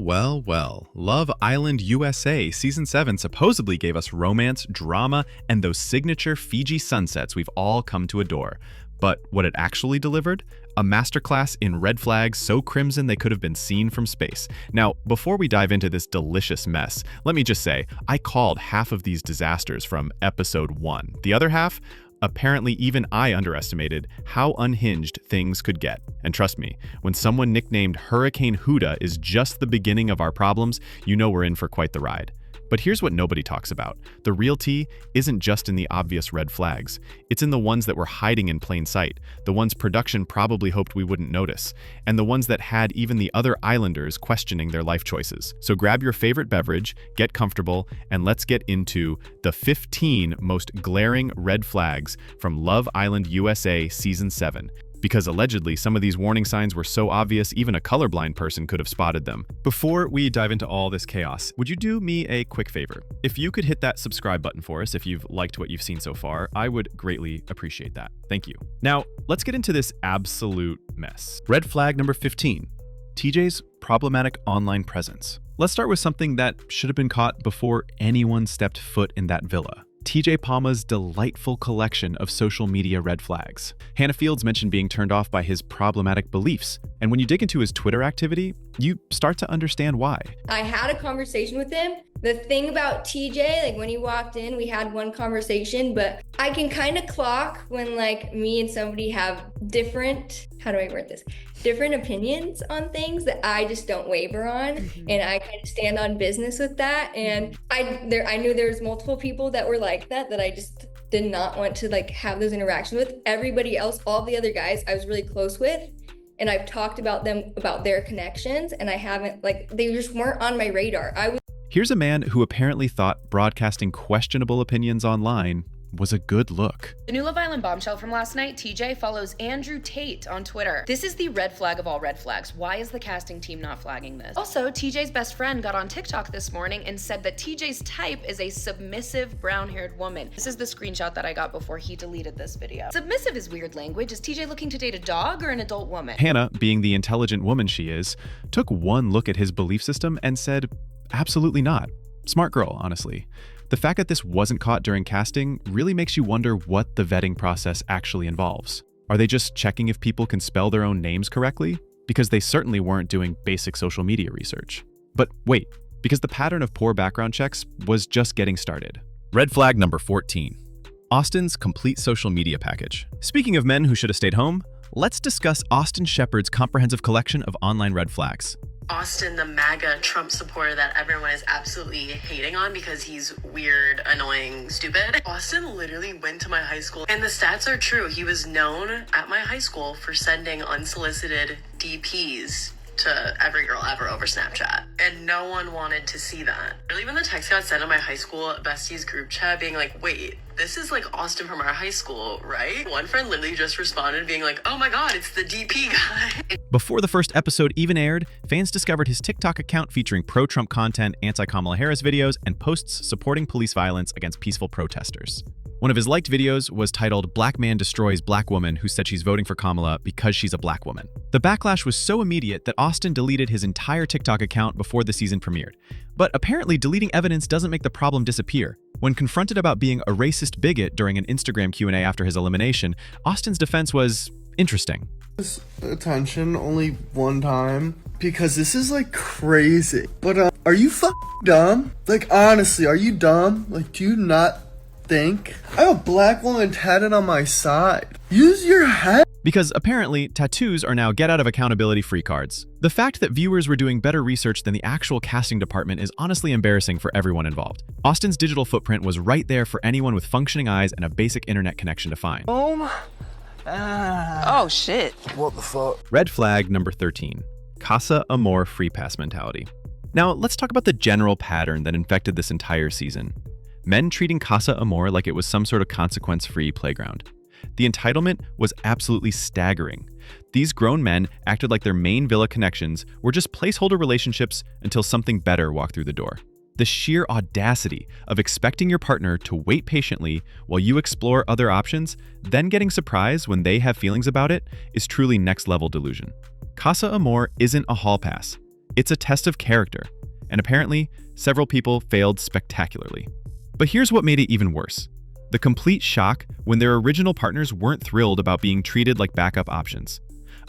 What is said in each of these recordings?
Well. Love Island USA Season 7 supposedly gave us romance, drama, and those signature Fiji sunsets we've all come to adore. But what it actually delivered? A masterclass in red flags so crimson they could have been seen from space. Now, before we dive into this delicious mess, let me just say, I called half of these disasters from episode 1. The other half? Apparently, even I underestimated how unhinged things could get. And trust me, when someone nicknamed Hurricane Huda is just the beginning of our problems, you know we're in for quite the ride. But here's what nobody talks about. The real tea isn't just in the obvious red flags. It's in the ones that were hiding in plain sight, the ones production probably hoped we wouldn't notice, and the ones that had even the other islanders questioning their life choices. So grab your favorite beverage, get comfortable, and let's get into the 15 most glaring red flags from Love Island USA Season 7. Because allegedly, some of these warning signs were so obvious even a colorblind person could have spotted them. Before we dive into all this chaos, would you do me a quick favor? If you could hit that subscribe button for us if you've liked what you've seen so far, I would greatly appreciate that. Thank you. Now, let's get into this absolute mess. Red flag number 15, TJ's problematic online presence. Let's start with something that should have been caught before anyone stepped foot in that villa. TJ Palma's delightful collection of social media red flags. Hannah Fields mentioned being turned off by his problematic beliefs, and when you dig into his Twitter activity, you start to understand why. I had a conversation with him. The thing about TJ, like when he walked in, we had one conversation, but I can kind of clock when like me and somebody have different, how do I word this? Different opinions on things that I just don't waver on. And I kind of stand on business with that. And I knew there was multiple people that were like that I just did not want to like have those interactions with. Everybody else, all the other guys I was really close with, and I've talked about them, about their connections, and I haven't, like, they just weren't on my radar. Here's a man who apparently thought broadcasting questionable opinions online was a good look. The new Love Island bombshell from last night, TJ follows Andrew Tate on Twitter. This is the red flag of all red flags. Why is the casting team not flagging this? Also, TJ's best friend got on TikTok this morning and said that TJ's type is a submissive brown-haired woman. This is the screenshot that I got before he deleted this video. Submissive is weird language. Is TJ looking to date a dog or an adult woman? Hannah, being the intelligent woman she is, took one look at his belief system and said, absolutely not. Smart girl, honestly. The fact that this wasn't caught during casting really makes you wonder what the vetting process actually involves. Are they just checking if people can spell their own names correctly? Because they certainly weren't doing basic social media research. But wait, because the pattern of poor background checks was just getting started. Red flag number 14. Austin's complete social media package. Speaking of men who should have stayed home, let's discuss Austin Shepard's comprehensive collection of online red flags. Austin, the MAGA Trump supporter that everyone is absolutely hating on because he's weird, annoying, stupid. Austin literally went to my high school, and the stats are true. He was known at my high school for sending unsolicited DPs to every girl ever over Snapchat, and no one wanted to see that. Really, when the text got sent on my high school besties group chat being like, wait, this is like Austin from our high school, right? One friend literally just responded being like, oh my god, it's the DP guy. Before the first episode even aired, fans discovered his TikTok account featuring pro-Trump content, anti-Kamala Harris videos, and posts supporting police violence against peaceful protesters. One of his liked videos was titled "Black Man Destroys Black Woman Who Said She's Voting for Kamala Because She's a Black Woman." The backlash was so immediate that Austin deleted his entire TikTok account before the season premiered. But apparently, deleting evidence doesn't make the problem disappear. When confronted about being a racist bigot during an Instagram Q&A after his elimination, Austin's defense was interesting. Attention only one time because this is like crazy. But are you dumb? Like honestly, are you dumb? Like do you not think? I have a black woman tatted on my side. Use your head. Because apparently, tattoos are now get-out-of-accountability free cards. The fact that viewers were doing better research than the actual casting department is honestly embarrassing for everyone involved. Austin's digital footprint was right there for anyone with functioning eyes and a basic internet connection to find. Oh shit. What the fuck? Red flag number 13. Casa Amore free pass mentality. Now, let's talk about the general pattern that infected this entire season. Men treating Casa Amore like it was some sort of consequence-free playground. The entitlement was absolutely staggering. These grown men acted like their main villa connections were just placeholder relationships until something better walked through the door. The sheer audacity of expecting your partner to wait patiently while you explore other options, then getting surprised when they have feelings about it, is truly next-level delusion. Casa Amore isn't a hall pass. It's a test of character, and apparently, several people failed spectacularly. But here's what made it even worse. The complete shock when their original partners weren't thrilled about being treated like backup options.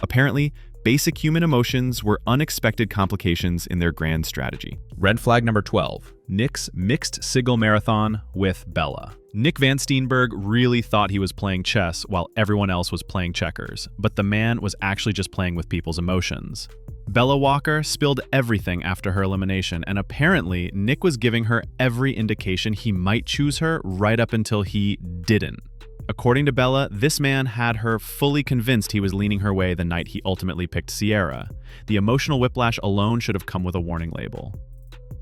Apparently, basic human emotions were unexpected complications in their grand strategy. Red flag number 12. Nick's mixed sigil marathon with Bella. Nick Van Steenberg really thought he was playing chess while everyone else was playing checkers, but the man was actually just playing with people's emotions. Bella Walker spilled everything after her elimination, and apparently Nick was giving her every indication he might choose her right up until he didn't. According to Bella, this man had her fully convinced he was leaning her way the night he ultimately picked Sierra. The emotional whiplash alone should have come with a warning label.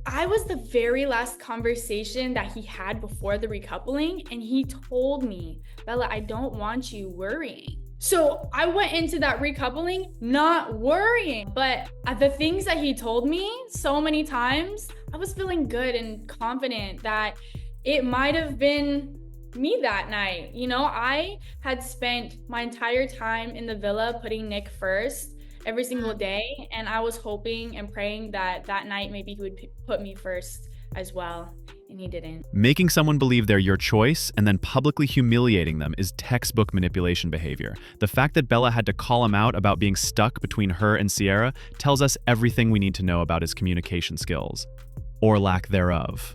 I was the very last conversation that he had before the recoupling, and he told me, Bella, I don't want you worrying. So I went into that recoupling not worrying, but the things that he told me so many times, I was feeling good and confident that it might have been me that night. You know, I had spent my entire time in the villa putting Nick first every single day, and I was hoping and praying that that night maybe he would put me first as well, and he didn't. Making someone believe they're your choice and then publicly humiliating them is textbook manipulation behavior. The fact that Bella had to call him out about being stuck between her and Sierra tells us everything we need to know about his communication skills, or lack thereof.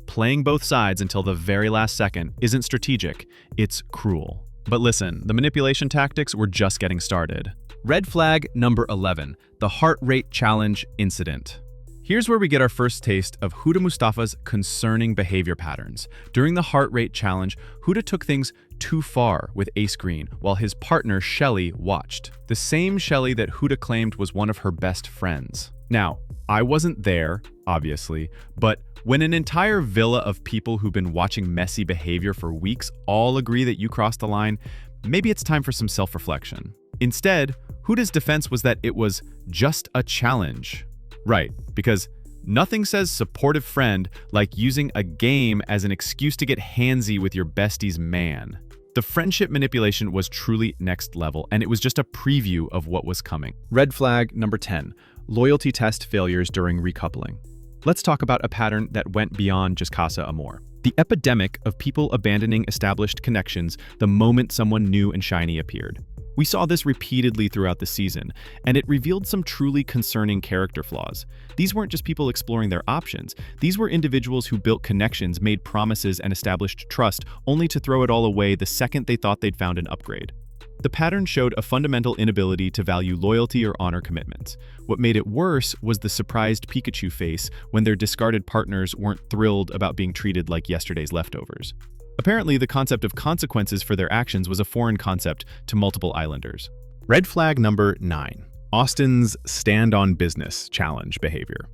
Playing both sides until the very last second isn't strategic, it's cruel. But listen, the manipulation tactics were just getting started. Red flag number 11. The heart rate challenge incident. Here's where we get our first taste of Huda Mustafa's concerning behavior patterns. During the heart rate challenge, Huda took things too far with Ace Green, while his partner Shelly watched. The same Shelly that Huda claimed was one of her best friends. Now, I wasn't there, obviously, but when an entire villa of people who've been watching messy behavior for weeks all agree that you crossed the line, maybe it's time for some self-reflection. Instead, Huda's defense was that it was just a challenge. Right, because nothing says supportive friend like using a game as an excuse to get handsy with your bestie's man. The friendship manipulation was truly next level, and it was just a preview of what was coming. Red flag number 10. Loyalty test failures during recoupling. Let's talk about a pattern that went beyond just Casa Amore. The epidemic of people abandoning established connections the moment someone new and shiny appeared. We saw this repeatedly throughout the season, and it revealed some truly concerning character flaws. These weren't just people exploring their options. These were individuals who built connections, made promises, and established trust, only to throw it all away the second they thought they'd found an upgrade. The pattern showed a fundamental inability to value loyalty or honor commitments. What made it worse was the surprised Pikachu face when their discarded partners weren't thrilled about being treated like yesterday's leftovers. Apparently, the concept of consequences for their actions was a foreign concept to multiple islanders. Red flag number 9. Austin's stand-on-business challenge behavior.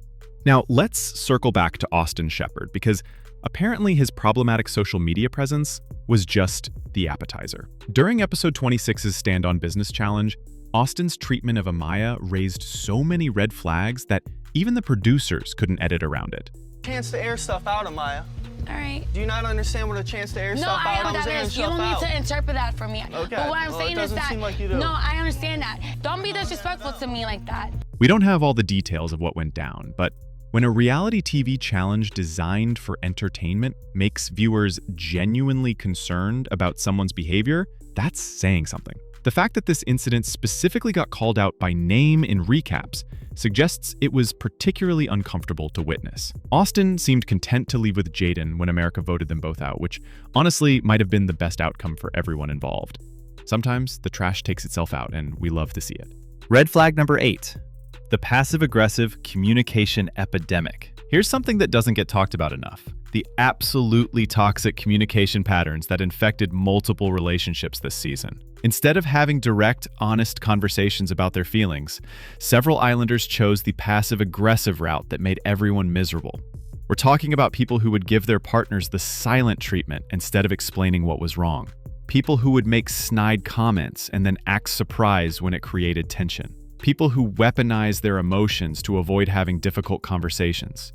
Now, let's circle back to Austin Shepherd, because apparently his problematic social media presence was just the appetizer. During episode 26's stand-on-business challenge, Austin's treatment of Amaya raised so many red flags that even the producers couldn't edit around it. Chance to air stuff out, Amaya. All right. Do you not understand what a chance to air No, stuff I out? know that is. You don't need to interpret that for me. Okay. But what I'm Well, saying it is doesn't that seem like you do. no, I understand that. Don't be disrespectful to me like that. We don't have all the details of what went down, but when a reality TV challenge designed for entertainment makes viewers genuinely concerned about someone's behavior, that's saying something. The fact that this incident specifically got called out by name in recaps suggests it was particularly uncomfortable to witness. Austin seemed content to leave with Jaden when America voted them both out, which honestly might have been the best outcome for everyone involved. Sometimes the trash takes itself out, and we love to see it. Red flag number 8. The passive-aggressive communication epidemic. Here's something that doesn't get talked about enough. The absolutely toxic communication patterns that infected multiple relationships this season. Instead of having direct, honest conversations about their feelings, several islanders chose the passive-aggressive route that made everyone miserable. We're talking about people who would give their partners the silent treatment instead of explaining what was wrong. People who would make snide comments and then act surprised when it created tension. People who weaponize their emotions to avoid having difficult conversations.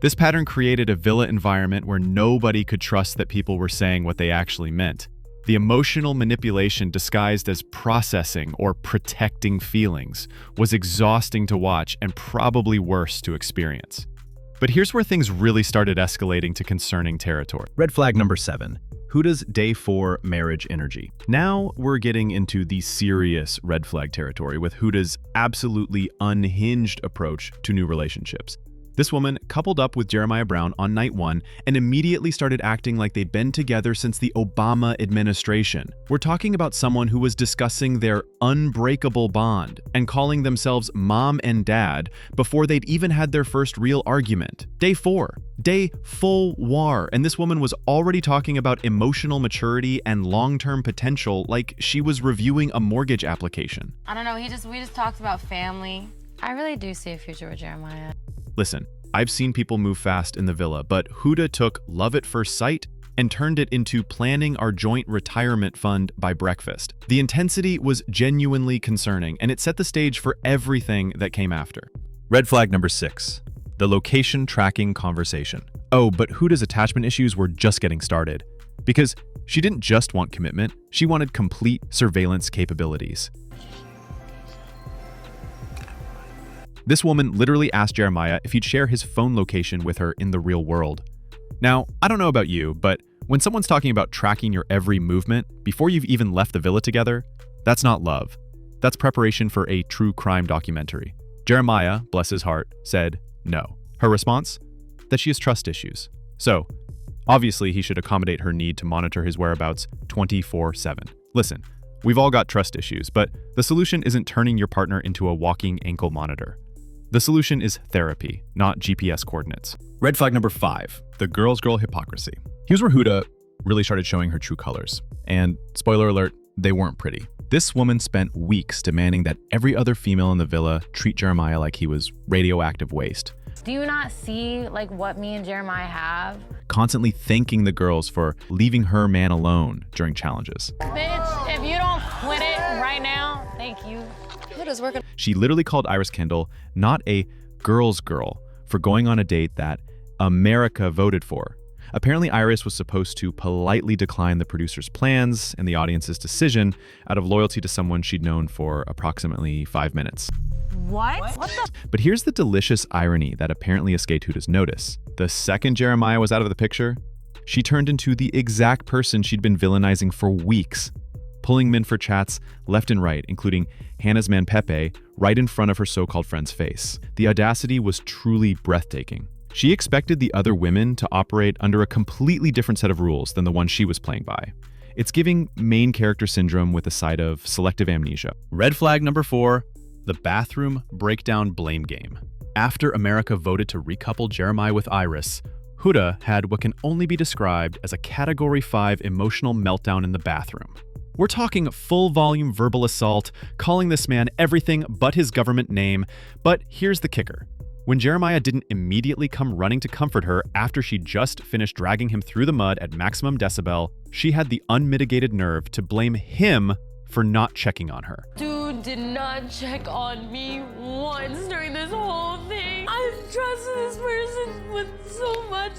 This pattern created a villa environment where nobody could trust that people were saying what they actually meant. The emotional manipulation disguised as processing or protecting feelings was exhausting to watch and probably worse to experience. But here's where things really started escalating to concerning territory. Red flag number 7. Huda's day 4 marriage energy. Now we're getting into the serious red flag territory with Huda's absolutely unhinged approach to new relationships. This woman coupled up with Jeremiah Brown on night 1 and immediately started acting like they'd been together since the Obama administration. We're talking about someone who was discussing their unbreakable bond and calling themselves mom and dad before they'd even had their first real argument. Day 4. Day full war, and this woman was already talking about emotional maturity and long-term potential like she was reviewing a mortgage application. I don't know, we just talked about family. I really do see a future with Jeremiah. Listen, I've seen people move fast in the villa, but Huda took love at first sight and turned it into planning our joint retirement fund by breakfast. The intensity was genuinely concerning, and it set the stage for everything that came after. Red flag number 6. The location tracking conversation. Oh, but Huda's attachment issues were just getting started. Because she didn't just want commitment, she wanted complete surveillance capabilities. This woman literally asked Jeremiah if he'd share his phone location with her in the real world. Now, I don't know about you, but when someone's talking about tracking your every movement before you've even left the villa together, that's not love. That's preparation for a true crime documentary. Jeremiah, bless his heart, said no. Her response? That she has trust issues. So, obviously he should accommodate her need to monitor his whereabouts 24/7. Listen, we've all got trust issues, but the solution isn't turning your partner into a walking ankle monitor. The solution is therapy, not GPS coordinates. Red flag number 5, the girl's girl hypocrisy. Here's where Huda really started showing her true colors. And spoiler alert, they weren't pretty. This woman spent weeks demanding that every other female in the villa treat Jeremiah like he was radioactive waste. Do you not see like what me and Jeremiah have? Constantly thanking the girls for leaving her man alone during challenges. Bitch, if you don't quit it right now, thank you. She literally called Iris Kendall not a girl's girl for going on a date that America voted for. Apparently, Iris was supposed to politely decline the producer's plans and the audience's decision out of loyalty to someone she'd known for approximately 5 minutes. What? What the? But here's the delicious irony that apparently escaped Huda's notice. The second Jeremiah was out of the picture, she turned into the exact person she'd been villainizing for weeks, pulling him in for chats left and right, including Hannah's man Pepe, right in front of her so-called friend's face. The audacity was truly breathtaking. She expected the other women to operate under a completely different set of rules than the one she was playing by. It's giving main character syndrome with a side of selective amnesia. Red flag number 4, the bathroom breakdown blame game. After America voted to recouple Jeremiah with Iris, Huda had what can only be described as a Category 5 emotional meltdown in the bathroom. We're talking full-volume verbal assault, calling this man everything but his government name. But here's the kicker. When Jeremiah didn't immediately come running to comfort her after she just finished dragging him through the mud at maximum decibel, she had the unmitigated nerve to blame him for not checking on her. Dude did not check on me once during this whole thing. I've trusted this person with so much.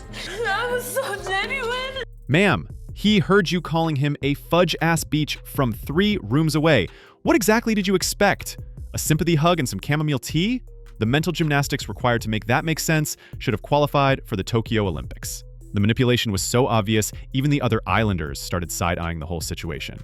That was so genuine. Ma'am, he heard you calling him a fudge-ass beach from 3 rooms away. What exactly did you expect? A sympathy hug and some chamomile tea? The mental gymnastics required to make that make sense should have qualified for the Tokyo Olympics. The manipulation was so obvious, even the other islanders started side-eyeing the whole situation.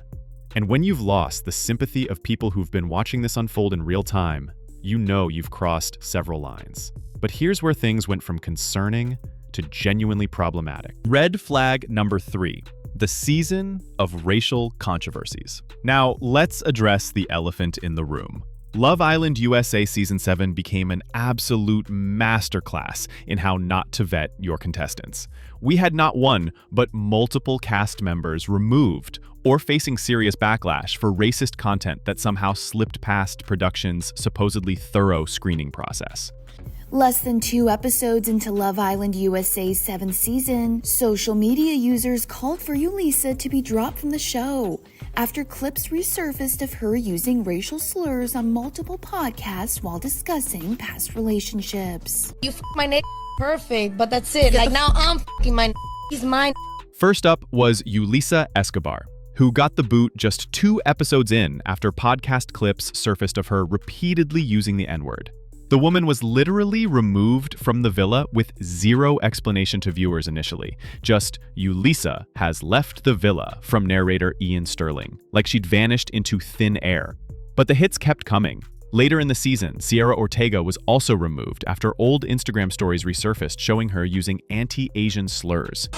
And when you've lost the sympathy of people who've been watching this unfold in real time, you know you've crossed several lines. But here's where things went from concerning to genuinely problematic. Red flag number 3, the season of racial controversies. Now, let's address the elephant in the room. Love Island USA Season 7 became an absolute masterclass in how not to vet your contestants. We had not one, but multiple cast members removed or facing serious backlash for racist content that somehow slipped past production's supposedly thorough screening process. Less than 2 episodes into Love Island USA's 7th season, social media users called for Yulisa to be dropped from the show after clips resurfaced of her using racial slurs on multiple podcasts while discussing past relationships. You f my nigga perfect, but that's it. Like now I'm f***ing my he's mine. First up was Yulisa Escobar. who got the boot just 2 episodes in after podcast clips surfaced of her repeatedly using the N-word. The woman was literally removed from the villa with zero explanation to viewers initially. Just, Ulisa has left the villa, from narrator Ian Sterling, like she'd vanished into thin air. But the hits kept coming. Later in the season, Sierra Ortega was also removed after old Instagram stories resurfaced showing her using anti-Asian slurs.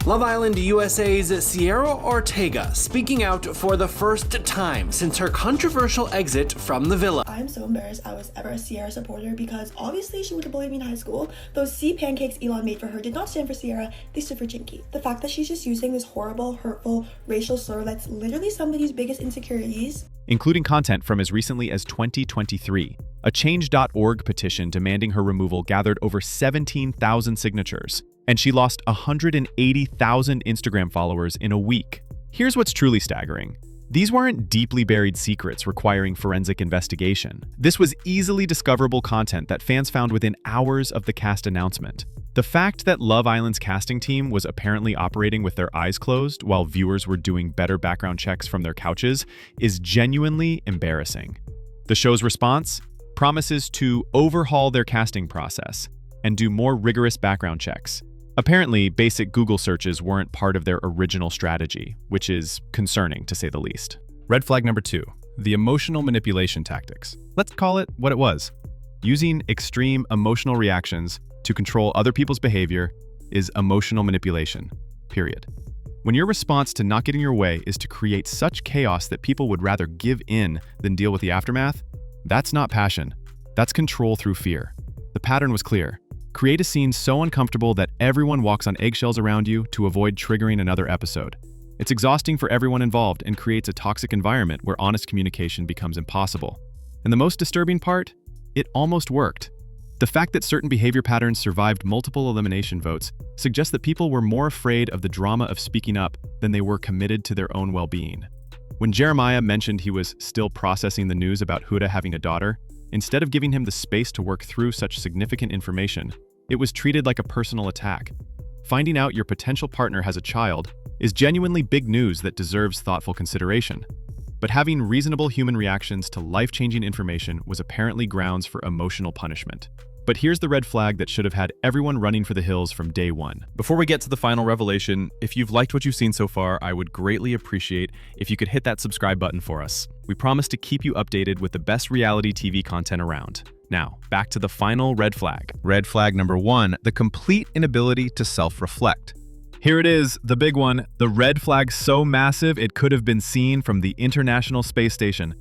Love Island USA's Sierra Ortega speaking out for the first time since her controversial exit from the villa. I'm so embarrassed I was ever a Sierra supporter because obviously she would have bullied me in high school. Those C pancakes Elon made for her did not stand for Sierra, they stood for Chinky. The fact that she's just using this horrible, hurtful, racial slur that's literally somebody's biggest insecurities. Including content from as recently as 2023. A Change.org petition demanding her removal gathered over 17,000 signatures, and she lost 180,000 Instagram followers in a week. Here's what's truly staggering. These weren't deeply buried secrets requiring forensic investigation. This was easily discoverable content that fans found within hours of the cast announcement. The fact that Love Island's casting team was apparently operating with their eyes closed while viewers were doing better background checks from their couches is genuinely embarrassing. The show's response? Promises to overhaul their casting process and do more rigorous background checks. Apparently, basic Google searches weren't part of their original strategy, which is concerning to say the least. Red flag number 2, the emotional manipulation tactics. Let's call it what it was. Using extreme emotional reactions to control other people's behavior is emotional manipulation, period. When your response to not getting your way is to create such chaos that people would rather give in than deal with the aftermath, that's not passion. That's control through fear. The pattern was clear. Create a scene so uncomfortable that everyone walks on eggshells around you to avoid triggering another episode. It's exhausting for everyone involved and creates a toxic environment where honest communication becomes impossible. And the most disturbing part? It almost worked. The fact that certain behavior patterns survived multiple elimination votes suggests that people were more afraid of the drama of speaking up than they were committed to their own well-being. When Jeremiah mentioned he was still processing the news about Huda having a daughter, instead of giving him the space to work through such significant information, it was treated like a personal attack. Finding out your potential partner has a child is genuinely big news that deserves thoughtful consideration. But having reasonable human reactions to life-changing information was apparently grounds for emotional punishment. But here's the red flag that should have had everyone running for the hills from day one. Before we get to the final revelation, if you've liked what you've seen so far, I would greatly appreciate if you could hit that subscribe button for us. We promise to keep you updated with the best reality TV content around. Now, back to the final red flag. Red flag number 1, the complete inability to self-reflect. Here it is, the big one, the red flag so massive it could have been seen from the International Space Station.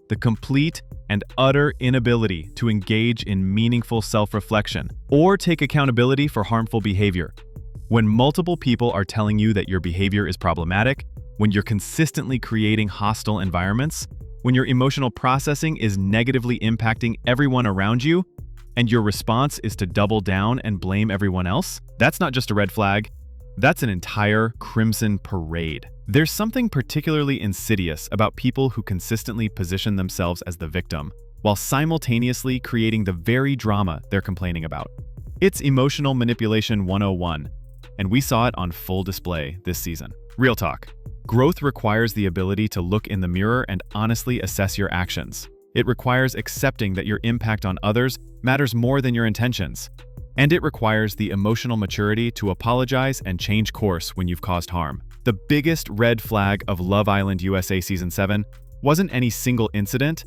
The complete and utter inability to engage in meaningful self-reflection or take accountability for harmful behavior. When multiple people are telling you that your behavior is problematic, when you're consistently creating hostile environments, when your emotional processing is negatively impacting everyone around you, and your response is to double down and blame everyone else, that's not just a red flag. That's an entire crimson parade. There's something particularly insidious about people who consistently position themselves as the victim, while simultaneously creating the very drama they're complaining about. It's emotional manipulation 101, and we saw it on full display this season. Real talk. Growth requires the ability to look in the mirror and honestly assess your actions. It requires accepting that your impact on others matters more than your intentions. And it requires the emotional maturity to apologize and change course when you've caused harm. The biggest red flag of Love Island USA Season 7 wasn't any single incident.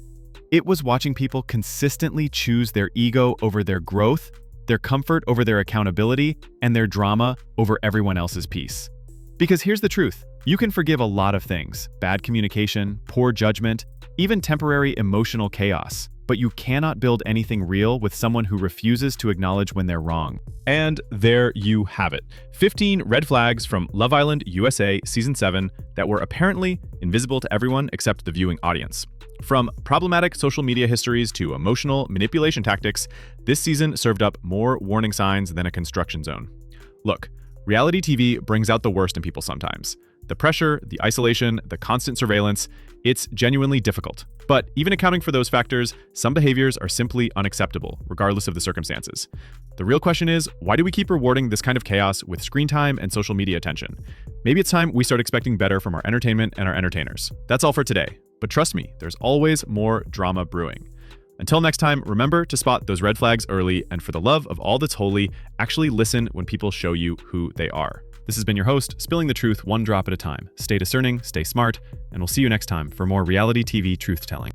It was watching people consistently choose their ego over their growth, their comfort over their accountability, and their drama over everyone else's peace. Because here's the truth. You can forgive a lot of things, bad communication, poor judgment, even temporary emotional chaos. But you cannot build anything real with someone who refuses to acknowledge when they're wrong. And there you have it. 15 red flags from Love Island USA Season 7 that were apparently invisible to everyone except the viewing audience. From problematic social media histories to emotional manipulation tactics, this season served up more warning signs than a construction zone. Look, reality TV brings out the worst in people sometimes. The pressure, the isolation, the constant surveillance, it's genuinely difficult. But even accounting for those factors, some behaviors are simply unacceptable, regardless of the circumstances. The real question is, why do we keep rewarding this kind of chaos with screen time and social media attention? Maybe it's time we start expecting better from our entertainment and our entertainers. That's all for today. But trust me, there's always more drama brewing. Until next time, remember to spot those red flags early, and for the love of all that's holy, actually listen when people show you who they are. This has been your host, spilling the truth one drop at a time. Stay discerning, stay smart, and we'll see you next time for more reality TV truth-telling.